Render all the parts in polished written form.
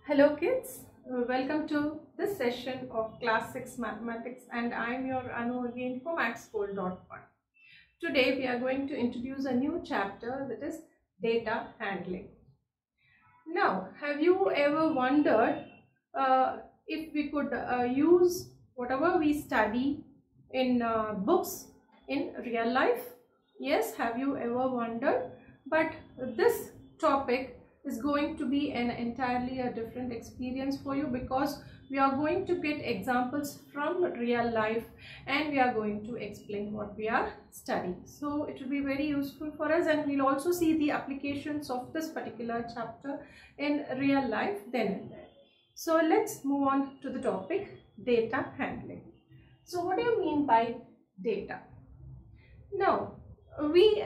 Hello kids, welcome to this session of Class 6 Mathematics, and I am your Anu again from maxgold.1. Today we are going to introduce a new chapter, that is data handling. Now, have you ever wondered if we could use whatever we study in books in real life? Yes, have you ever wondered? But this topic is going to be an entirely a different experience for you, because we are going to get examples from real life and we are going to explain what we are studying. So it will be very useful for us, and we'll also see the applications of this particular chapter in real life then and there. So let's move on to the topic, data handling. So what do you mean by data? Now, we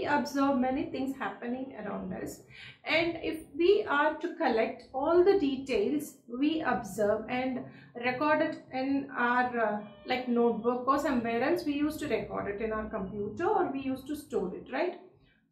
observe many things happening around us, and if we are to collect all the details we observe and record it in our like notebook or somewhere else, we used to record it in our computer or we used to store it, right?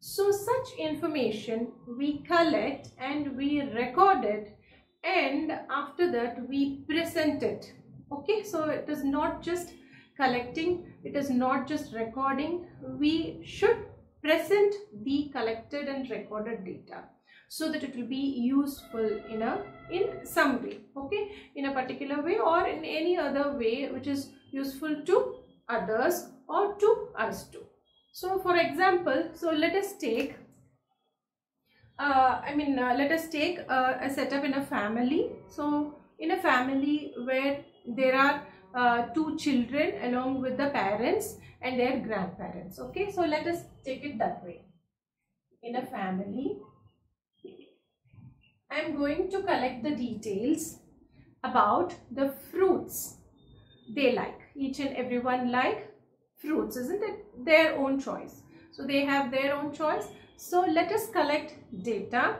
So such information we collect and we record it, and after that we present it. Okay, so it is not just collecting, it is not just recording. We should present the collected and recorded data so that it will be useful in some way, okay, in a particular way or in any other way which is useful to others or to us too. So for example, so let us take a setup in a family. So in a family where there are two children along with the parents and their grandparents. Okay, so let us take it that way. In a family, I am going to collect the details about the fruits they like. Each and everyone like fruits, isn't it? Their own choice. So they have their own choice. So let us collect data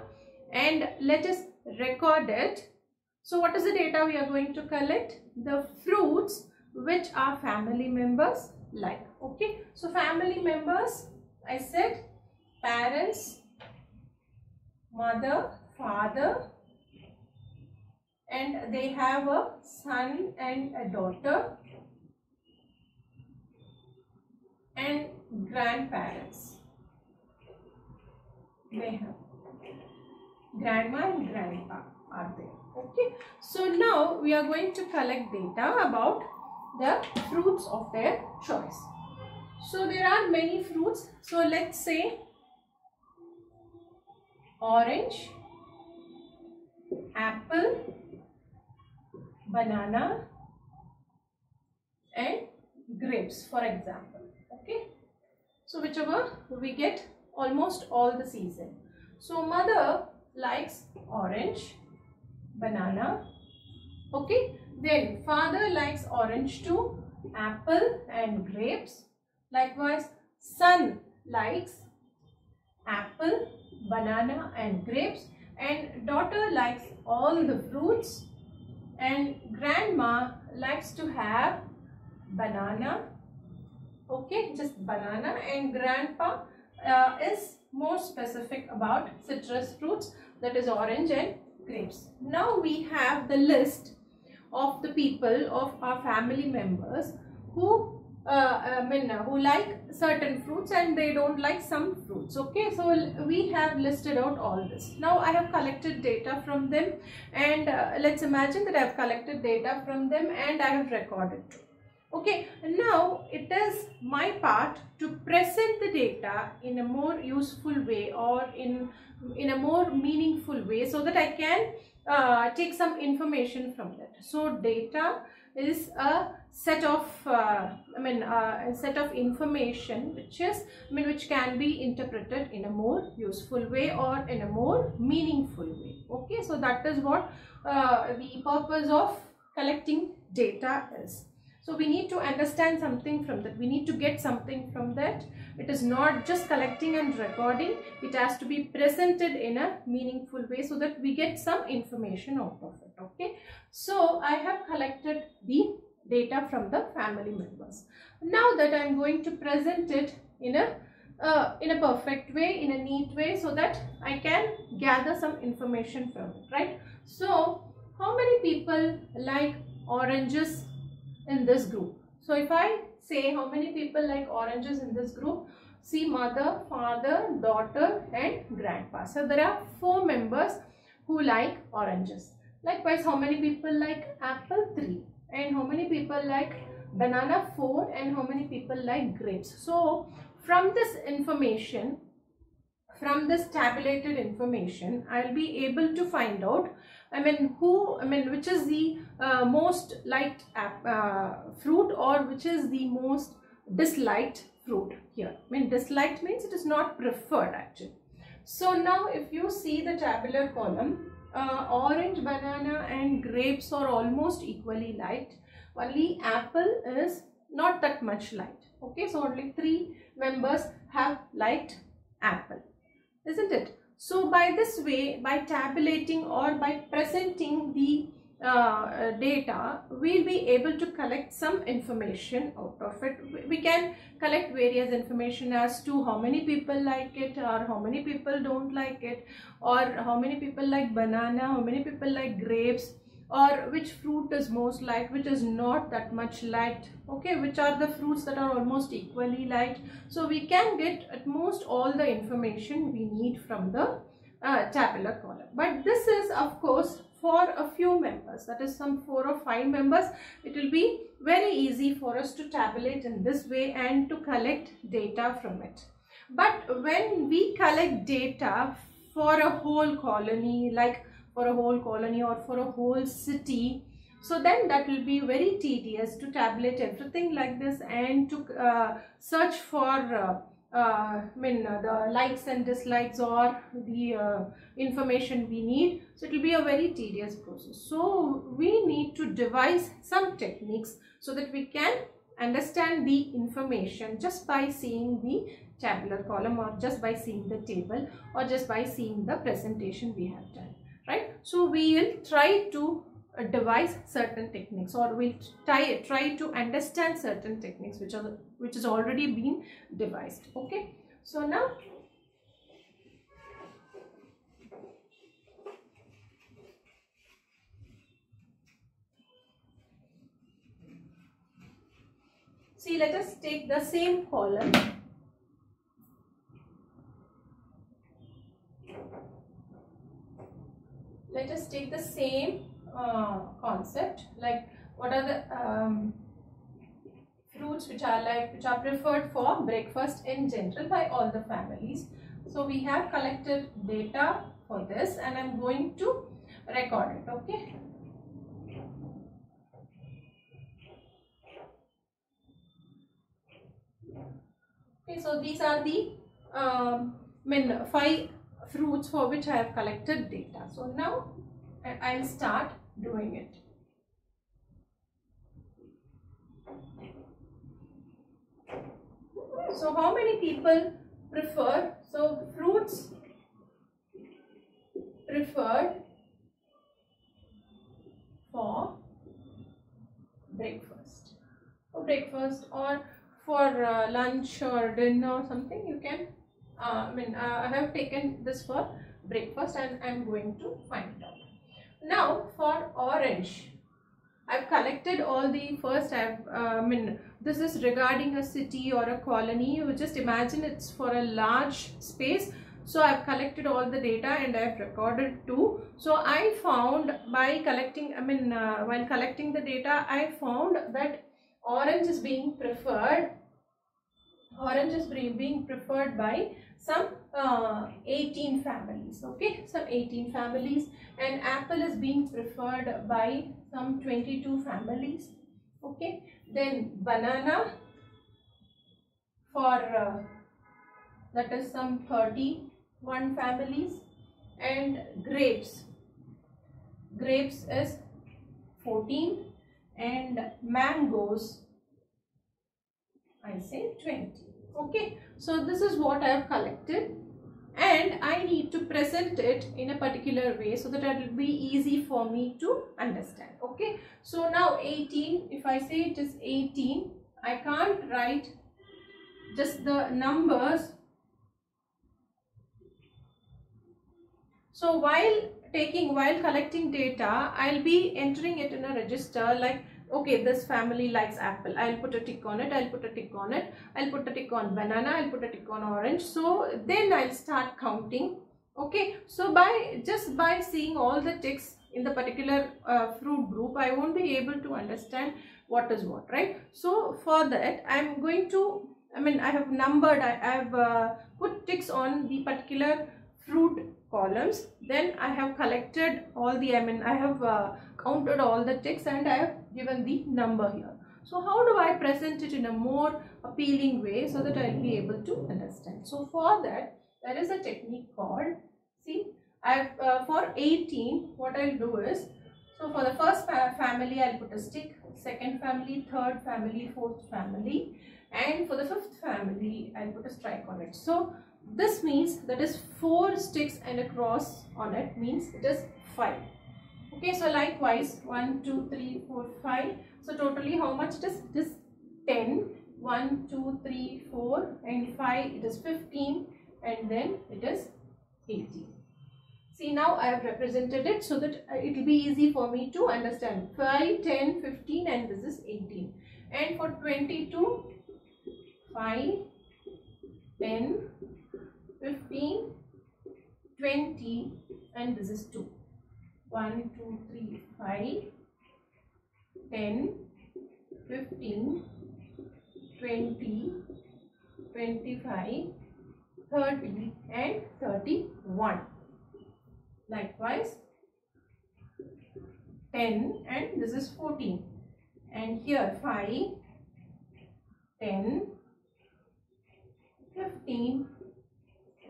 and let us record it. So what is the data we are going to collect? The fruits which our family members like. Okay, so family members, I said parents, mother, father, and they have a son and a daughter, and grandparents. They have grandma and grandpa are there. Okay, so now we are going to collect data about the fruits of their choice. So there are many fruits. So let's say orange, apple, banana and grapes, for example. Okay, so whichever we get almost all the season. So mother likes orange, banana. Okay, then father likes orange too, apple and grapes. Likewise, son likes apple, banana and grapes, and daughter likes all the fruits, and grandma likes to have banana. Okay, just banana, and grandpa is more specific about citrus fruits, that is orange and grapes. Now we have the list of the people of our family members who who like certain fruits and they don't like some fruits. Okay, so we have listed out all this. Now I have collected data from them, and let's imagine that I have collected data from them and I have recorded. Okay, now it is my part to present the data in a more useful way or in a more meaningful way, so that I can take some information from that. So data is a set of a set of information which can be interpreted in a more useful way or in a more meaningful way. Okay, so that is what the purpose of collecting data is. So we need to understand something from that. We need to get something from that. It is not just collecting and recording. It has to be presented in a meaningful way so that we get some information out of it. Okay. So I have collected the data from the family members. Now that I am going to present it in a in a perfect way, in a neat way, so that I can gather some information from it, right? So how many people like oranges in this group? So if I say how many people like oranges in this group, see, mother, father, daughter and grandpa. So there are 4 members who like oranges. Likewise, how many people like apple? 3. And how many people like banana? 4. And how many people like grapes? So from this information, from this tabulated information, I'll be able to find out, which is the most liked fruit, or which is the most disliked fruit here. Disliked means it is not preferred actually. So now if you see the tabular column, orange, banana and grapes are almost equally liked. Only apple is not that much liked. Okay, so only 3 members have liked apple, isn't it? So by this way, by tabulating or by presenting the data, we'll be able to collect some information out of it. We can collect various information as to how many people like it, or how many people don't like it, or how many people like banana, how many people like grapes, or which fruit is most liked, which is not that much liked, okay, which are the fruits that are almost equally liked. So we can get at most all the information we need from the tabular column. But this is of course for a few members, that is some 4 or 5 members. It will be very easy for us to tabulate in this way and to collect data from it. But when we collect data for a whole colony, like for a whole colony or for a whole city, so then that will be very tedious to tabulate everything like this and to search for the likes and dislikes or the information we need. So it will be a very tedious process. So we need to devise some techniques so that we can understand the information just by seeing the tabular column, or just by seeing the table, or just by seeing the presentation we have done, right? So we will try to devise certain techniques, or we'll try to understand certain techniques which has already been devised. Okay, so now see, let us take the same column. Let us take the same concept, like what are the fruits which are preferred for breakfast in general by all the families. So we have collected data for this and I'm going to record it. Okay. Okay, so these are the 5 fruits for which I have collected data. So now I'll start doing it. So how many people prefer, so fruits preferred for breakfast, or for lunch or dinner or something, you can I have taken this for breakfast and I'm going to find it out. Now for orange, I've collected all the first. This is regarding a city or a colony. You just imagine it's for a large space. So I've collected all the data and I've recorded too. So I found by collecting, while collecting the data, I found that orange is being preferred. Orange is being preferred by some 18 families. Okay, some 18 families, and apple is being preferred by some 22 families. Okay, then banana for that is some 31 families, and grapes is 14, and mangoes, I say 20. Okay, so this is what I have collected and I need to present it in a particular way so that it will be easy for me to understand. Okay, so now 18, if I say it is 18, I can't write just the numbers So while collecting data, I'll be entering it in a register like, okay, this family likes apple, I'll put a tick on it, I'll put a tick on it, I'll put a tick on banana, I'll put a tick on orange. So then I'll start counting. Okay, so just by seeing all the ticks in the particular fruit group, I won't be able to understand what is what, right? So for that, I'm going to, I have numbered, I have put ticks on the particular fruit columns. Then I have collected all the, I have counted all the ticks and I have given the number here. So how do I present it in a more appealing way so that I'll be able to understand? So for that, there is a technique called, see, for 18, what I'll do is, so for the first family, I'll put a stick, second family, third family, fourth family, and for the fifth family, I'll put a strike on it. So this means that is 4 sticks and a cross on it, means it is 5. Okay, so likewise 1, 2, 3, 4, 5. So totally how much it is? It is 10. 1, 2, 3, 4 and 5, it is 15, and then it is 18. See, now I have represented it so that it will be easy for me to understand. 5, 10, 15 and this is 18. And for 22, 5, 10, 15, 20 and this is 2. 1, 2, 3, 5, 10, 15, 20, 25, 30 and 31. Likewise 10 and this is 14. And here 5, 10, 15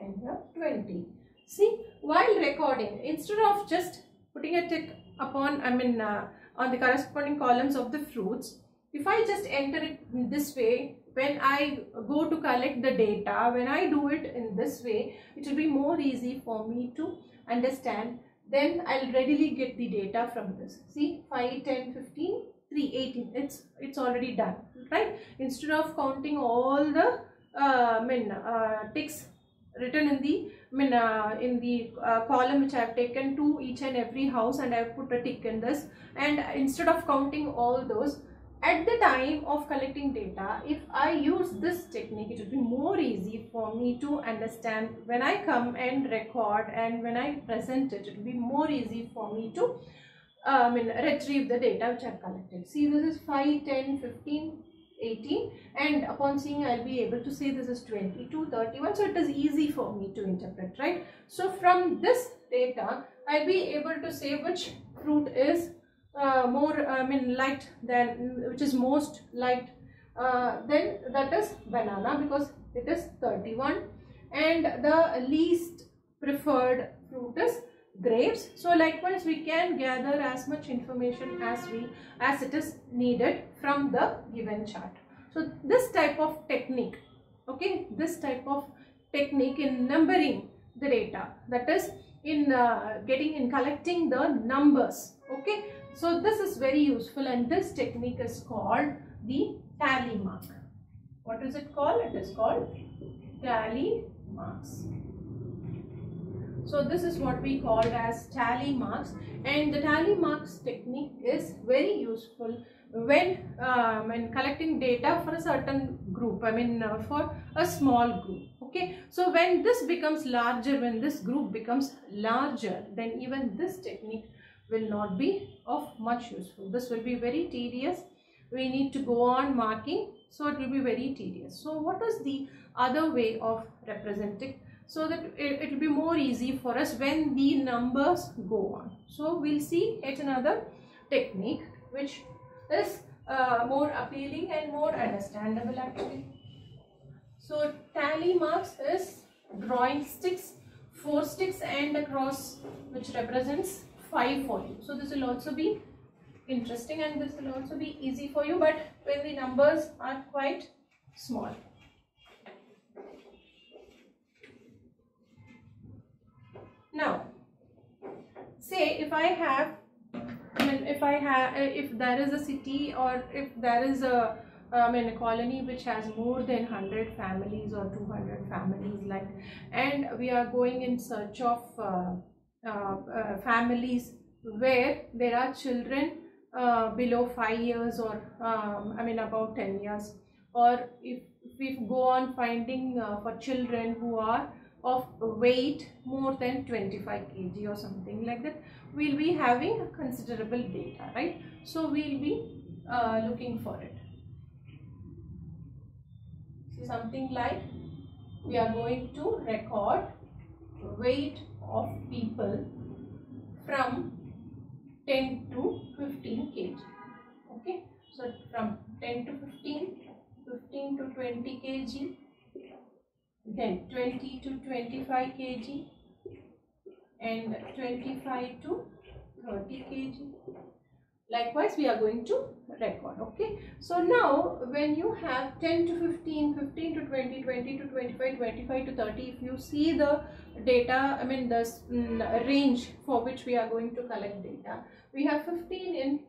and here 20. See, while recording, instead of just putting a tick upon, on the corresponding columns of the fruits, if I just enter it in this way, when I go to collect the data, when I do it in this way, it will be more easy for me to understand. Then I'll readily get the data from this. See, 5, 10, 15, 3, 18. It's already done, right? Instead of counting all the ticks written in the column which I have taken to each and every house and I have put a tick in this, and instead of counting all those, at the time of collecting data, if I use this technique, it will be more easy for me to understand. When I come and record and when I present it, it will be more easy for me to retrieve the data which I have collected. See, this is 5, 10, 15, 18, and upon seeing, I'll be able to say this is 22, 31. So it is easy for me to interpret, right? So from this data, I'll be able to say which fruit is liked, than which is most liked, then that is banana, because it is 31, and the least preferred fruit is grapes. So likewise, we can gather as much information as it is needed from the given chart. So this type of technique, okay, this type of technique in numbering the data, that is in collecting the numbers, okay. So this is very useful, and this technique is called the tally mark. What is it called? It is called tally marks. So this is what we call as tally marks, and the tally marks technique is very useful when collecting data for a certain group, for a small group, okay. So when this becomes larger, when this group becomes larger, then even this technique will not be of much useful. This will be very tedious. We need to go on marking, so it will be very tedious. So what is the other way of representing, so that it will be more easy for us when the numbers go on? So we'll see yet another technique which is more appealing and more understandable actually. So tally marks is drawing sticks, 4 sticks and a cross which represents 5 for you. So this will also be interesting and this will also be easy for you, but when the numbers are quite small. Now, say if there is a city, or if there is a colony which has more than 100 families or 200 families, and we are going in search of families where there are children below 5 years or about 10 years, or if we go on finding for children who are of weight more than 25 kg or something like that, we'll be having a considerable data, right? So we'll be looking for it. So something like we are going to record weight of people from 10 to 15 kg. Okay, so from 10 to 15, 15 to 20 kg, then 20 to 25 kg, and 25 to 30 kg. Likewise, we are going to record. Okay, so now when you have 10 to 15, 15 to 20, 20 to 25, 25 to 30, if you see the data, the range for which we are going to collect data, we have 15 in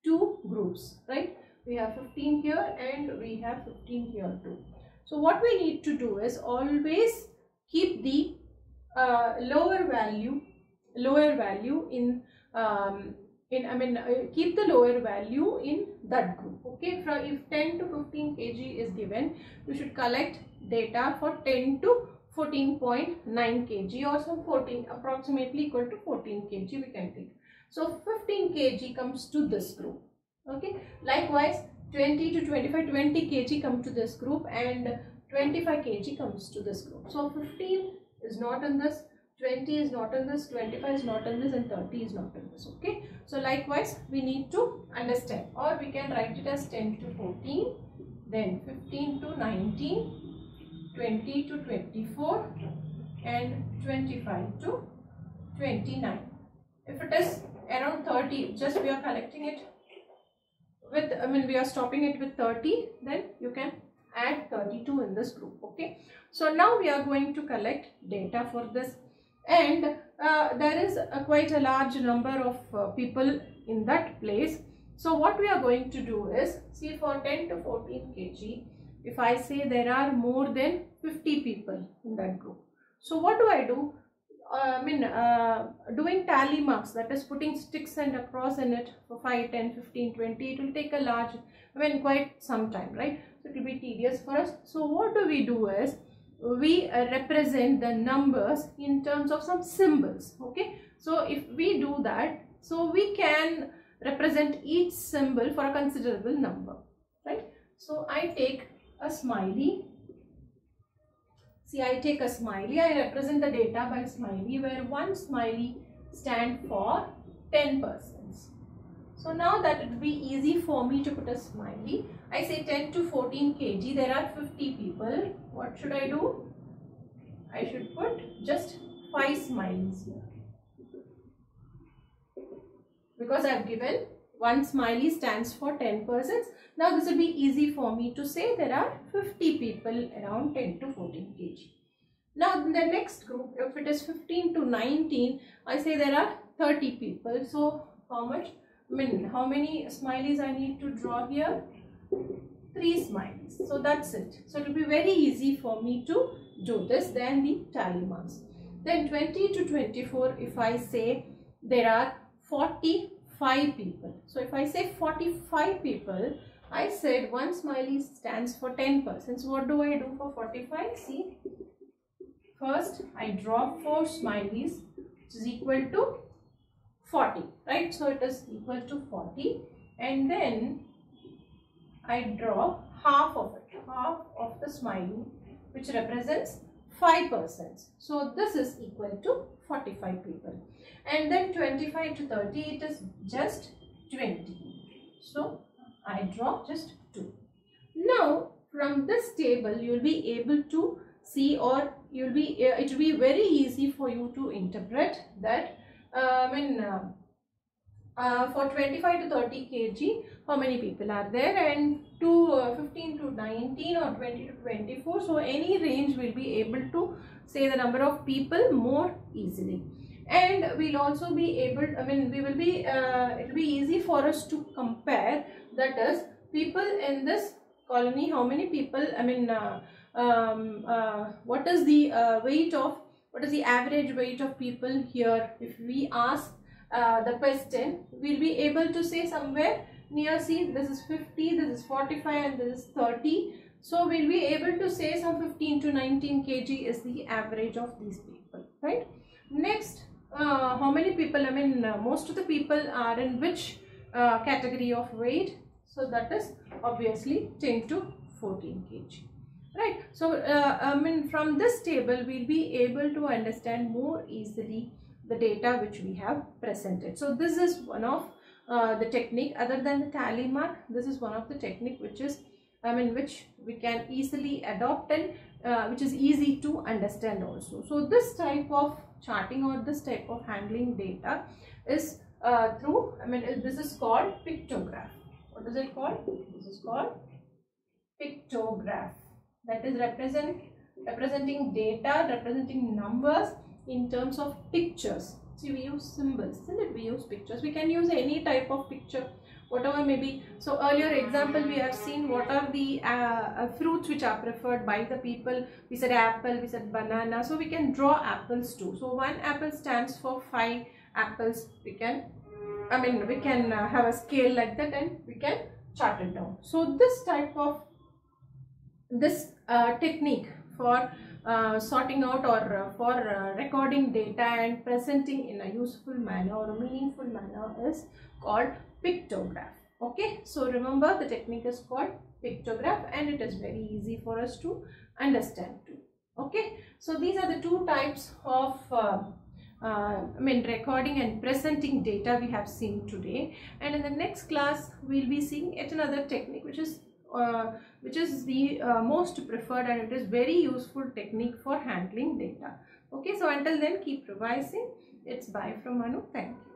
two groups, right? We have 15 here and we have 15 here too. So what we need to do is always keep the lower value in keep the lower value in that group. Okay, if 10 to 15 kg is given, you should collect data for 10 to 14.9 kg or some 14, approximately equal to 14 kg we can take. So 15 kg comes to this group. Okay, likewise 20 to 25, 20 kg come to this group and 25 kg comes to this group. So 15 is not in this, 20 is not in this, 25 is not in this, and 30 is not in this. Okay, so likewise we need to understand, or we can write it as 10 to 14, then 15 to 19, 20 to 24, and 25 to 29. If it is around 30, just we are collecting it with, we are stopping it with 30, then you can add 32 in this group. Okay, so now we are going to collect data for this, and there is quite a large number of people in that place. So what we are going to do is, see, for 10 to 14 kg, if I say there are more than 50 people in that group, so what do? Doing tally marks, that is putting sticks and across in it for 5, 10, 15, 20, it will take a large, quite some time, right? So it will be tedious for us. So what do is, we represent the numbers in terms of some symbols. Okay, so if we do that, so we can represent each symbol for a considerable number, right? So I take a smiley. See, I take a smiley, I represent the data by smiley, where one smiley stands for 10 persons. So now that it will be easy for me to put a smiley, I say 10 to 14 kg, there are 50 people. What should I do? I should put just 5 smileys here, because I have given one smiley stands for 10 persons. Now this will be easy for me to say there are 50 people around 10 to 14 kg. Now in the next group, if it is 15 to 19, I say there are 30 people. So how much? How many smileys I need to draw here? 3 smileys. So that's it. So it will be very easy for me to do this than the tally marks. Then 20 to 24, if I say there are 45 people. So if I say 45 people, I said one smiley stands for 10 persons. What do I do for 45? See, first I draw 4 smileys, which is equal to 40, right? So it is equal to 40, and then I draw half of it, half of the smiley, which represents 5 persons. So this is equal to 45 people. And then 25 to 30, it is just 20. So I draw just 2. Now from this table you will be able to see, or it will be very easy for you to interpret that for 25 to 30 kg, how many people are there, and to 15 to 19 or 20 to 24. So any range will be able to say the number of people more easily. And we'll also be able, we will be, it will be easy for us to compare, that is, people in this colony, how many people, what is the weight of what is the average weight of people here. If we ask the question, we'll be able to say somewhere near, see, this is 50, this is 45 and this is 30. So we'll be able to say some 15 to 19 kg is the average of these people, right? Next, how many people, I mean most of the people are in which category of weight? So that is obviously 10 to 14 kg. Right, so I mean from this table we'll be able to understand more easily the data which we have presented. So this is one of the technique, other than the tally mark, this is one of the technique which is, I mean, which we can easily adopt and which is easy to understand also. So this type of charting or this type of handling data is through, I mean this is called pictograph. What is it called? This is called pictograph. That is representing data, representing numbers in terms of pictures. See, we use symbols, isn't it? We use pictures. We can use any type of picture, whatever may be. So earlier example we have seen what are the fruits which are preferred by the people. We said apple, we said banana. So we can draw apples too. So one apple stands for 5 apples. We can, I mean, we can have a scale like that and we can chart it down. So this type of technique for sorting out or for recording data and presenting in a useful manner or a meaningful manner is called pictograph. Okay, so remember the technique is called pictograph and it is very easy for us to understand too. Okay, so these are the two types of I mean recording and presenting data we have seen today, and in the next class we'll be seeing yet another technique which is the most preferred, and it is very useful technique for handling data. Okay, so until then keep revising. It's bye from Manu. Thank you.